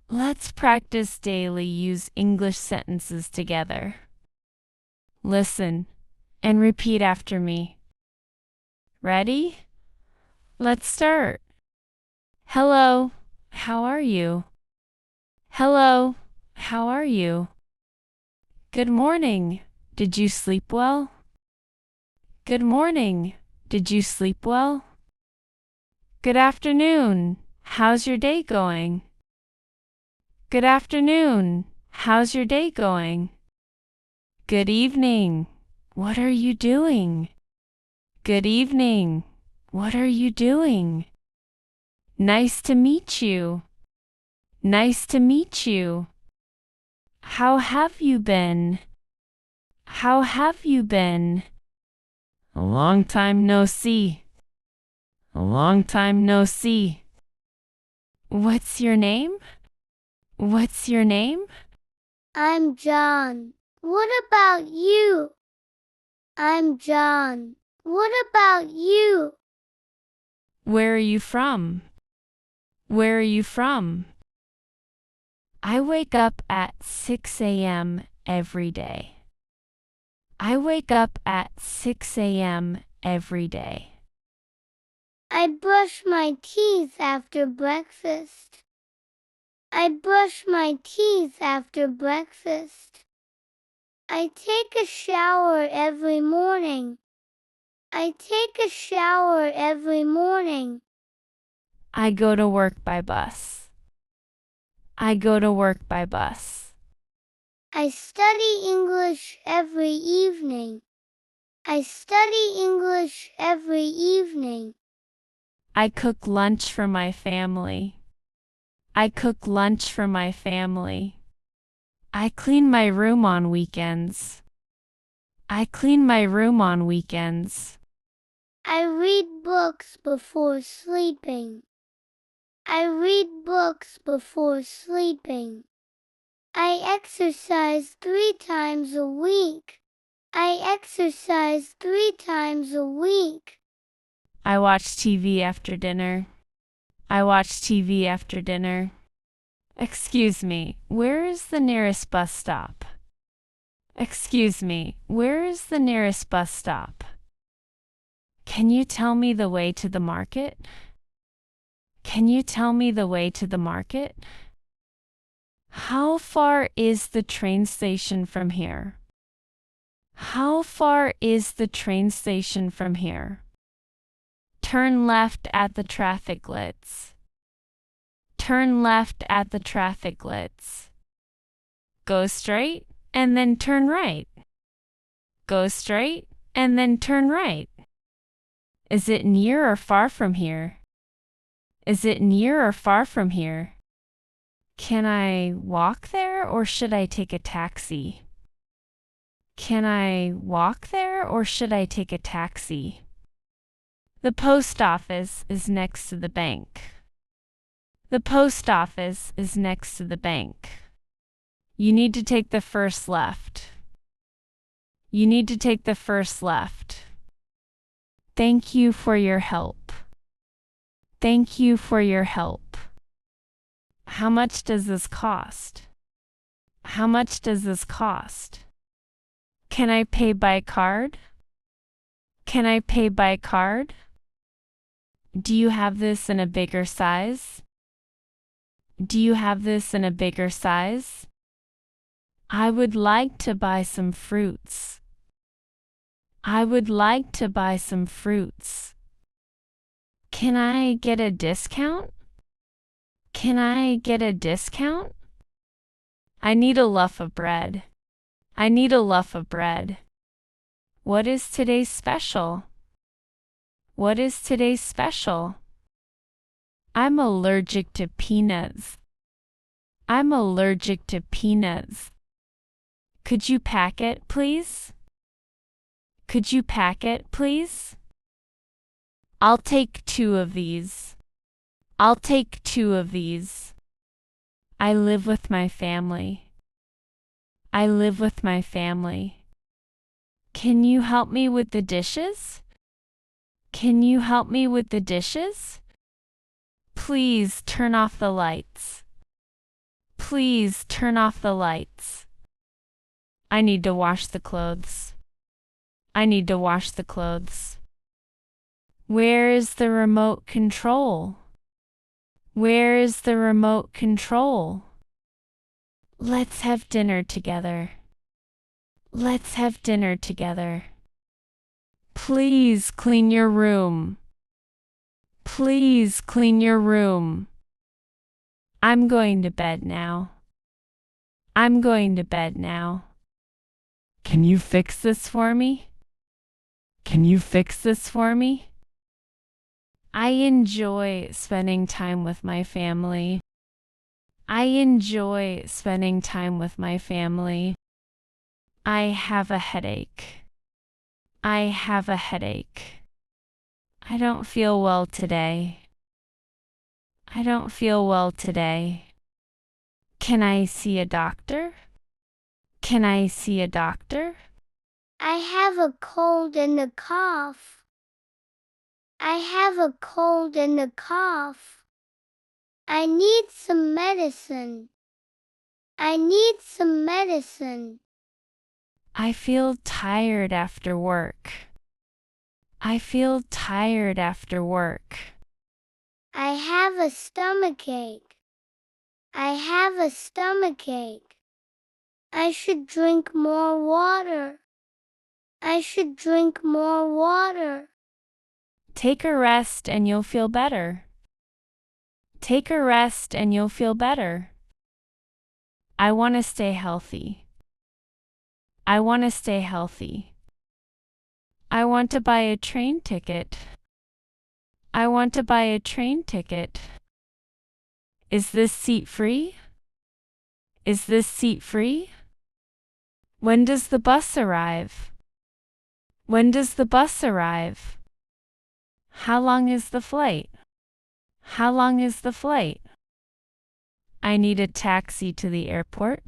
Let's practice daily use English sentences together. Listen and repeat after me. Ready? Let's start. Hello, how are you? Hello, how are you? Good morning. Did you sleep well? Good morning. Did you sleep well? Good afternoon. How's your day going? Good afternoon. How's your day going? Good evening. What are you doing? Good evening. What are you doing? Nice to meet you. Nice to meet you. How have you been? How have you been? A long time no see. A long time no see. What's your name? What's your name? I'm John. What about you? I'm John. What about you? Where are you from? Where are you from? I wake up at 6 a.m. every day. I wake up at 6 a.m. every day. I brush my teeth after breakfast. I brush my teeth after breakfast. I take a shower every morning. I take a shower every morning. I go to work by bus. I go to work by bus. I study English every evening. I study English every evening. I cook lunch for my family. I cook lunch for my family. I clean my room on weekends. I clean my room on weekends. I read books before sleeping. I read books before sleeping. I exercise 3 times a week. I exercise 3 times a week. I watch TV after dinner. I watch TV after dinner. Excuse me, where is the nearest bus stop? Excuse me, where is the nearest bus stop? Can you tell me the way to the market? Can you tell me the way to the market? How far is the train station from here? How far is the train station from here? Turn left at the traffic lights. Turn left at the traffic lights. Go straight and then turn right. Go straight and then turn right. Is it near or far from here? Is it near or far from here? Can I walk there or should I take a taxi? Can I walk there or should I take a taxi? The post office is next to the bank. The post office is next to the bank. You need to take the first left. You need to take the first left. Thank you for your help. Thank you for your help. How much does this cost? How much does this cost? Can I pay by card? Can I pay by card? Do you have this in a bigger size? Do you have this in a bigger size? I would like to buy some fruits. I would like to buy some fruits. Can I get a discount? Can I get a discount? I need a loaf of bread. I need a loaf of bread. What is today's special? What is today's special? I'm allergic to peanuts. I'm allergic to peanuts. Could you pack it, please? Could you pack it, please? I'll take 2 of these. I'll take 2 of these. I live with my family. I live with my family. Can you help me with the dishes? Can you help me with the dishes? Please turn off the lights. Please turn off the lights. I need to wash the clothes. I need to wash the clothes. Where is the remote control? Where is the remote control? Let's have dinner together. Let's have dinner together. Please clean your room. Please clean your room. I'm going to bed now. I'm going to bed now. Can you fix this for me? Can you fix this for me? I enjoy spending time with my family. I enjoy spending time with my family. I have a headache. I have a headache. I don't feel well today. I don't feel well today. Can I see a doctor? Can I see a doctor? I have a cold and a cough. I have a cold and a cough. I need some medicine. I need some medicine. I feel tired after work. I feel tired after work. I have a stomachache. I have a stomachache. I should drink more water. I should drink more water. Take a rest and you'll feel better. Take a rest and you'll feel better. I want to stay healthy. I want to stay healthy. I want to buy a train ticket. I want to buy a train ticket. Is this seat free? Is this seat free? When does the bus arrive? When does the bus arrive? How long is the flight? How long is the flight? I need a taxi to the airport.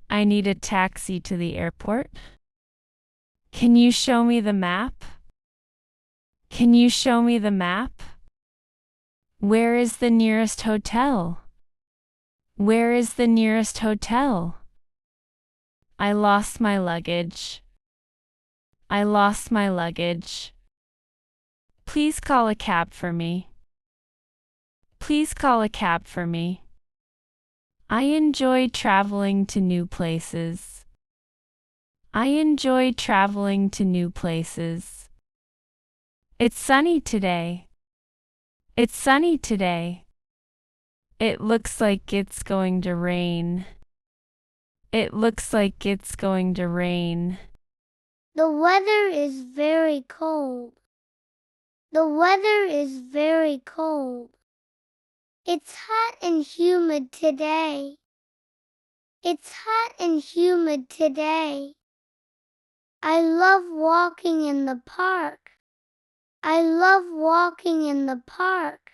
I need a taxi to the airport. Can you show me the map? Can you show me the map? Where is the nearest hotel? Where is the nearest hotel? I lost my luggage. I lost my luggage. Please call a cab for me. Please call a cab for me. I enjoy traveling to new places. I enjoy traveling to new places. It's sunny today. It's sunny today. It looks like it's going to rain. It looks like it's going to rain. The weather is very cold. The weather is very cold. It's hot and humid today. It's hot and humid today. I love walking in the park. I love walking in the park.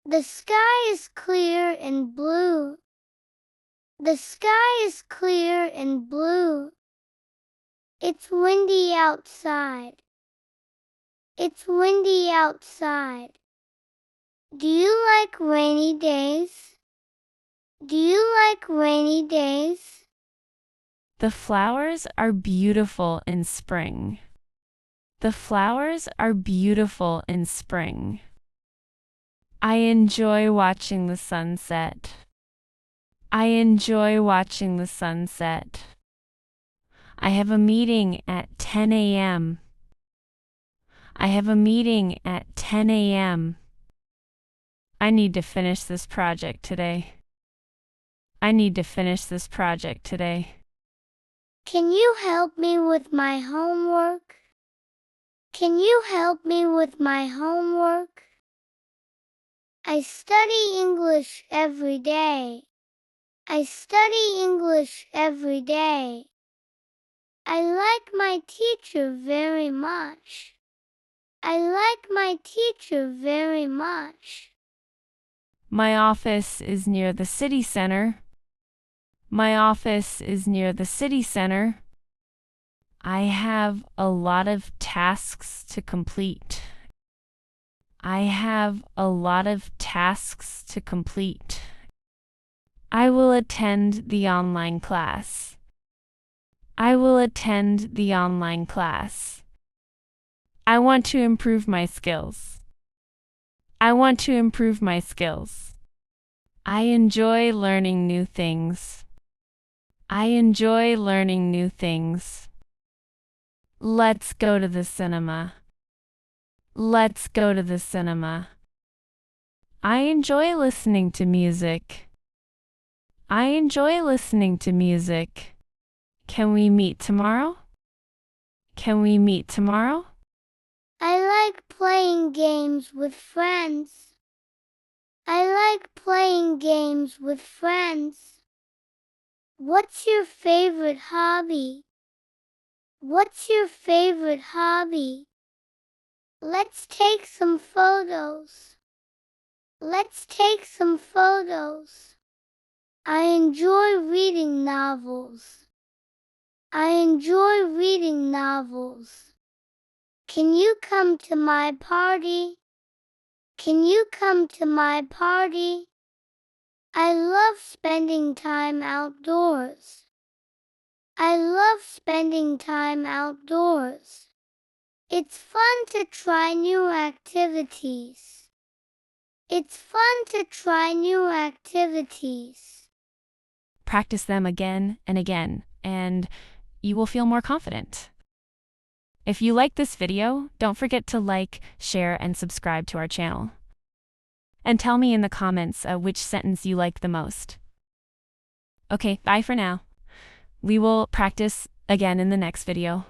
The sky is clear and blue. The sky is clear and blue. It's windy outside. It's windy outside. Do you like rainy days? Do you like rainy days? The flowers are beautiful in spring. The flowers are beautiful in spring. I enjoy watching the sunset. I enjoy watching the sunset. I have a meeting at 10 a.m. I have a meeting at 10 a.m. I need to finish this project today. I need to finish this project today. Can you help me with my homework? Can you help me with my homework? I study English every day. I study English every day. I like my teacher very much. I like my teacher very much. My office is near the city center. My office is near the city center. I have a lot of tasks to complete. I have a lot of tasks to complete. I will attend the online class. I will attend the online class. I want to improve my skills. I want to improve my skills. I enjoy learning new things. I enjoy learning new things. Let's go to the cinema. Let's go to the cinema. I enjoy listening to music. I enjoy listening to music. Can we meet tomorrow? Can we meet tomorrow? I like playing games with friends. I like playing games with friends. What's your favorite hobby? What's your favorite hobby? Let's take some photos. Let's take some photos. I enjoy reading novels. I enjoy reading novels. Can you come to my party? Can you come to my party? I love spending time outdoors. I love spending time outdoors. It's fun to try new activities. It's fun to try new activities. Practice them again and again, and you will feel more confident. If you like this video, don't forget to like, share, and subscribe to our channel. And tell me in the comments which sentence you liked the most. Okay, bye for now. We will practice again in the next video.